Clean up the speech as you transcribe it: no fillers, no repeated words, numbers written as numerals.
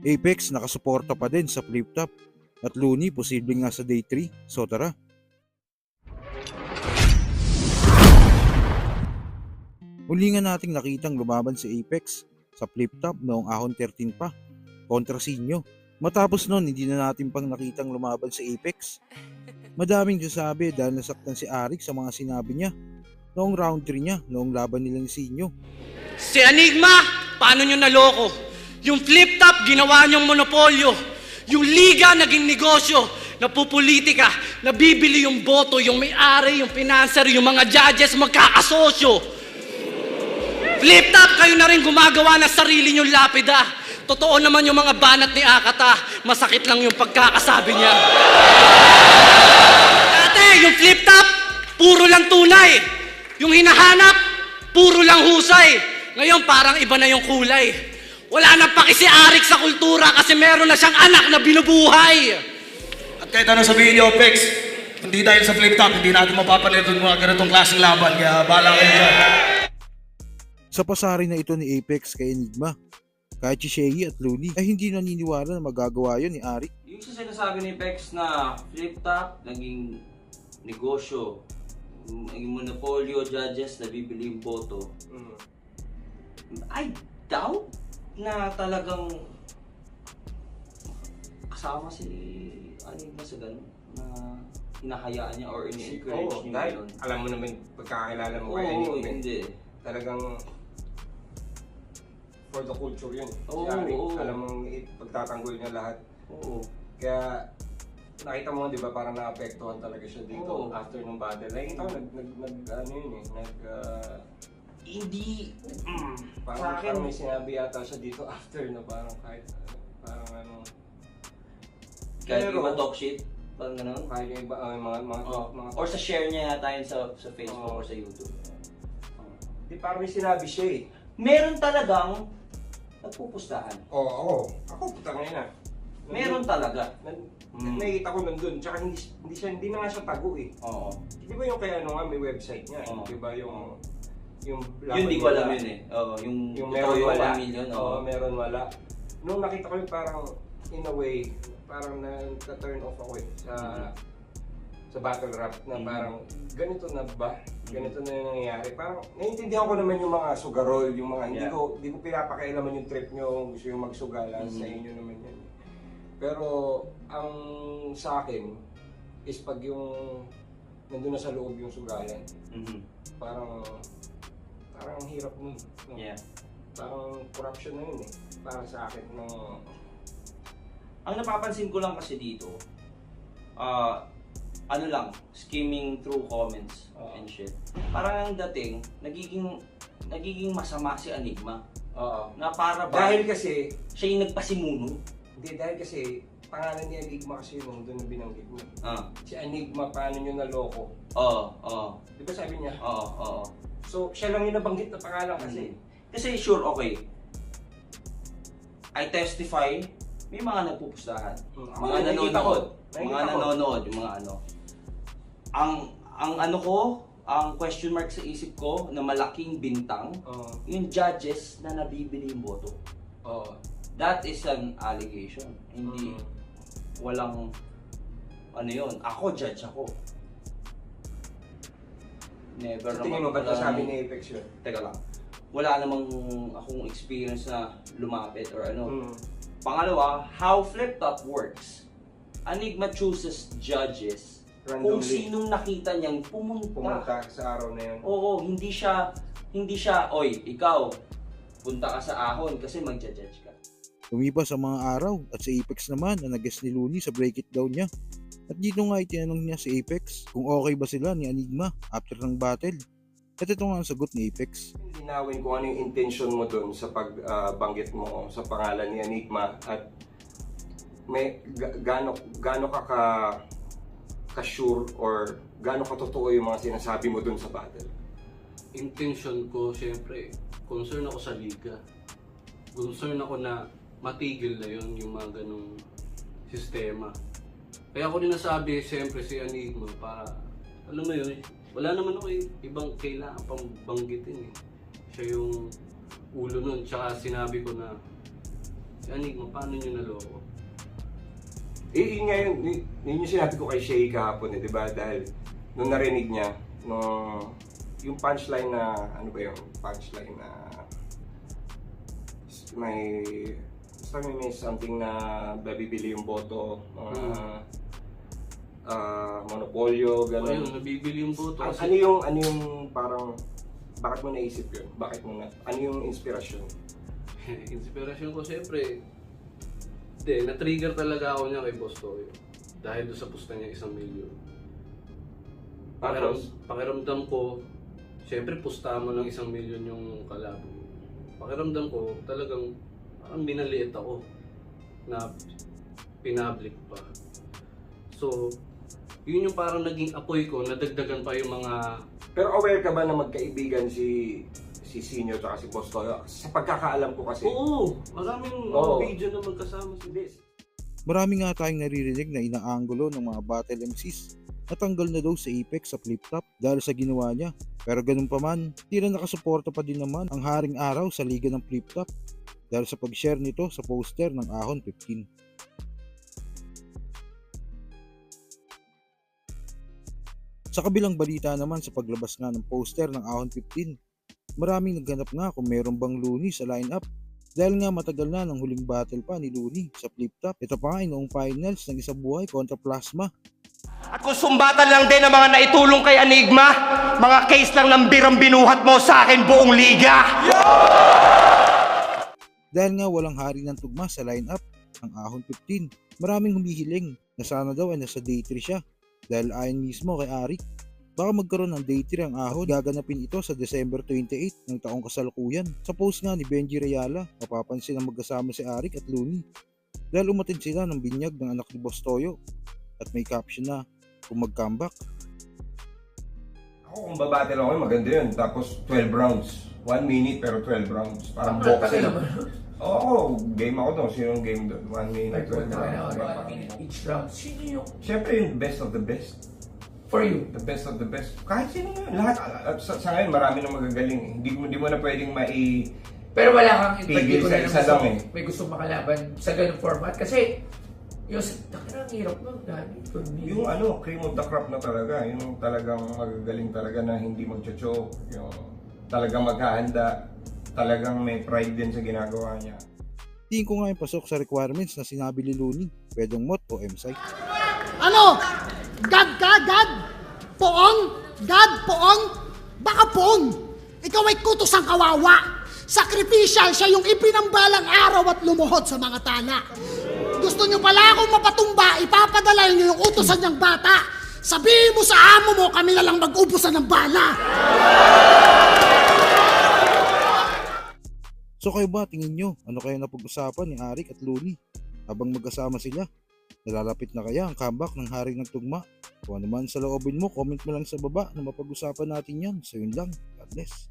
Apex nakasuporta pa din sa flip top at Looney posibleng nga sa day 3. So tara. Huli nga nating nakitang lumaban si Apex sa flip top noong ahon 13 pa kontra Sinyo. Matapos nun hindi na natin pang nakitang lumaban si Apex. Madaming sasabi dahil nasaktan si Arik sa mga sinabi niya noong round 3 niya noong laban nila ni Sinyo. Si Enigma, paano nyo naloko? Yung flip top, ginawa nyong monopolyo. Yung liga, naging negosyo. Napupolitika, nabibili yung boto, yung may-ari, yung financer, yung mga judges, magkakasosyo. Flip top, kayo na rin gumagawa ng sarili nyong lapida. Totoo naman yung mga banat ni Akata. Masakit lang yung pagkakasabi niya. Dati, yung flip top, puro lang tunay. Yung hinahanap, puro lang husay. Ngayon, parang iba na yung kulay. Wala nang paki si Arik sa kultura kasi meron na siyang anak na binubuhay. At kahit ano sabihin niyo, Pex, hindi dahil sa flip top, hindi natin mapapanood yung mga ganitong klaseng laban. Kaya bahala kayo dyan. Sa pasari na ito ni Apex kay Enigma, kahit si Shaggy at Looney ay hindi naniniwala na magagawa yun ni Arik. Yung sa sinasabi ni Pex na flip top, naging negosyo, naging monopolyo, judges, nabibili yung boto. I doubt na talagang kasama si Enigma sa ganun, na hinahayaan niya or in-encourage Oo, niya dahil yun. alam mo naman pagkakakilala mo kay Oo, Enigma. hindi. Talagang for the culture yun. Oo, Si Arik, oo. alam mong pagtatanggol niya lahat. Oo. Kaya nakita mo, di ba, parang naapektuhan talaga siya dito Oo. after ng battle. Nakikita ko, ano yun eh, Hindi, parang, sa akin, parang may sinabi yata siya dito after na parang kahit, parang ano, kahit pero- iba talk shit, parang gano'n. kahit yung iba, mga Or sa share niya yata yun sa Facebook Oo. or sa YouTube. di parang may sinabi siya eh. Meron talagang nagpupustahan. Oo, ako puta ngayon ah. Meron talaga. Nakikita ko nandun, tsaka hindi na nga siya tago eh. Oo. Di ba yung kaya ano nga, may website niya, Oo. di ba yung Yun di ko alam yun eh. Oo, Yung ito meron wala. 1 million. Oo, meron wala. Nung nakita ko yun parang, in a way, parang na-turn off ako eh sa battle rap na parang ganito na ba? Ganito na yung nangyayari. Parang naiintindihan ko naman yung mga sugarol, yung mga hindi ko pinapakailaman yung trip nyo, gusto yung magsugalan, sa inyo naman yan. Pero ang sa akin is pag yung nandun na sa loob yung sugalan, parang ang hirap nun. No? Yeah. Parang corruption na yun eh. Para sa akin no. Ang napapansin ko lang kasi dito, ano lang, skimming through comments and shit. Parang ang dating, nagiging masama si Enigma. Oo. Na para ba Dahil kasi, siya yung nagpasimuno. hindi dahil kasi pangalan ni Enigma kasi yung doon na binanggit mo. Si Enigma, paano nyo naloko? Oo. Di ba sabi niya? Oo. So, siya lang yung nabanggit na pangalan kasi. Kasi sure, okay. I testify, may mga nagpupustahan. Ako, Mga nakikita ko. nanonood. Yung mga ano. Ang ano ko, ang question mark sa isip ko na malaking bintang, Oo. yung judges na nabibili yung boto. Oo. That is an allegation. Hindi, walang, ano yun, ako judge ako. Never Sa tingin mo, ba't sabi ni Apex yun? Teka lang. Wala namang akong experience na lumapit or ano. Pangalawa, how flip top works. Enigma chooses judges kung Randomly. sinong nakita niyang pumunta. Pumunta sa araw na yun. Oo, hindi siya, oy, ikaw, punta ka sa ahon kasi magja-judge ka. Lumipas ang mga araw at si Apex naman ang nag-guest ni Looney sa break it down niya. At dito nga itinanong niya si Apex kung okay ba sila ni Enigma after ng battle. At ito nga ang sagot ni Apex. Linawin kung ano yung intention mo dun sa pagbanggit mo sa pangalan ni Enigma at may gaano ka sure or gaano ka totoo yung mga sinasabi mo dun sa battle. Intention ko, syempre, concern ako sa liga. Concern ako na matigil na yun, yung mga ganong sistema. Kaya ako rin nasabi, syempre, si Enigma para, alam mo yun, wala naman ako ibang kailangan pang banggitin eh. Siya yung ulo nun, tsaka sinabi ko na Enigma, paano nyo naloko? Eh, yun ngayon, yun yung sinabi ko kay Shay kahapon di ba? Dahil nung narinig niya, yung punchline na, ano ba yung punchline na may something na babibili yung boto, monopolyo, gano'n. Ayun, nabibili yung boto. Ano yung parang, bakit mo naisip yun? Ano yung inspirasyon? Inspirasyon ko siyempre, na-trigger talaga ako niya kay Boss Toyo. Dahil doon sa pusta niya 1 milyon. Pakiramdam ko, siyempre pusta mo ng 1 milyon yung kalaban. Pakiramdam ko, talagang parang binaliit ako na pinablik pa. So, yun yung parang naging apoy ko, nadagdagan pa yung mga... Pero aware ka ba na magkaibigan si Senior at si Boss Toyo? Sa pagkakaalam ko kasi. Oo, maraming video na magkasama si Des. Marami nga tayong naririnig na inaanggulo ng mga battle MCs. Natanggal na daw sa Apex sa Flip Top dahil sa ginawa niya. Pero ganun pa man, tila nakasuporta pa din naman ang Haring Araw sa liga ng Flip Top dahil sa pag-share nito sa poster ng Ahon 15. Sa kabilang balita naman sa paglabas nga ng poster ng Ahon 15, maraming naghanap nga kung meron bang Looney sa lineup dahil nga matagal na ng huling battle pa ni Looney sa Flip Top. Ito pa nga ay noong finals ng Isa Buhay kontra Plasma. At kung sumbatan lang din ang mga naitulong kay Enigma, mga case lang ng birang binuhat mo sa akin buong liga. Dahil nga walang hari ng tugma sa lineup ng Ahon 15, maraming humihiling na sana daw ay nasa day 3 siya dahil ayon mismo kay Arik, baka magkaroon ng day 3 ang Ahon. Gaganapin ito sa December 28 ng taong kasalukuyan. Sa post nga ni Benji Rayala, mapapansin na magkasama si Arik at Looney dahil umatid sila ng binyag ng anak ni Boss Toyo at may caption na kung mag-comeback. Ako kung babattle ako, maganda yun. Tapos 12 rounds. 1 minute pero 12 rounds. Parang boxing. Oo, game ako doon. Sinong game doon? 1 minute, 12 rounds. Each round. Sino yung Siyempre yung best of the best. for you? The best of the best. Kahit sino yun. Lahat. Sa ngayon, marami nang magagaling. Hindi mo na pwedeng Pero wala kang Pigil particular sa isa na lang may gusto makalaban sa ganung format. Kasi, yung ang hirap nun. yung cream of the crop na talaga. Yung talagang magagaling talaga na hindi magcho-choke. Yung talagang maghahanda. Talagang may pride din sa ginagawa niya. Tingin ko nga yung pasok sa requirements na sinabi ni Looney, pwedeng MOT o M-Site. Ano? God ka? God? Poong? God? Poong? Baka poong? Ikaw ay kutos ang kawawa. Sakripisyal siya yung ipinambalang araw at lumuhod sa mga tala. Gusto niyo pala akong mapatumba, ipapadala niyo yung utosan niyang bata. Sabihin mo sa amo mo, kami na lang mag-ubusan ng bala. So kayo ba, tingin nyo, ano kaya napag-usapan ni Arik at Looney habang magkasama sila? Nalalapit na kaya ang comeback ng Haring ng Tugma? Kung ano man sa loobin mo, comment mo lang sa baba na mapag-usapan natin yan. So yun lang, God bless.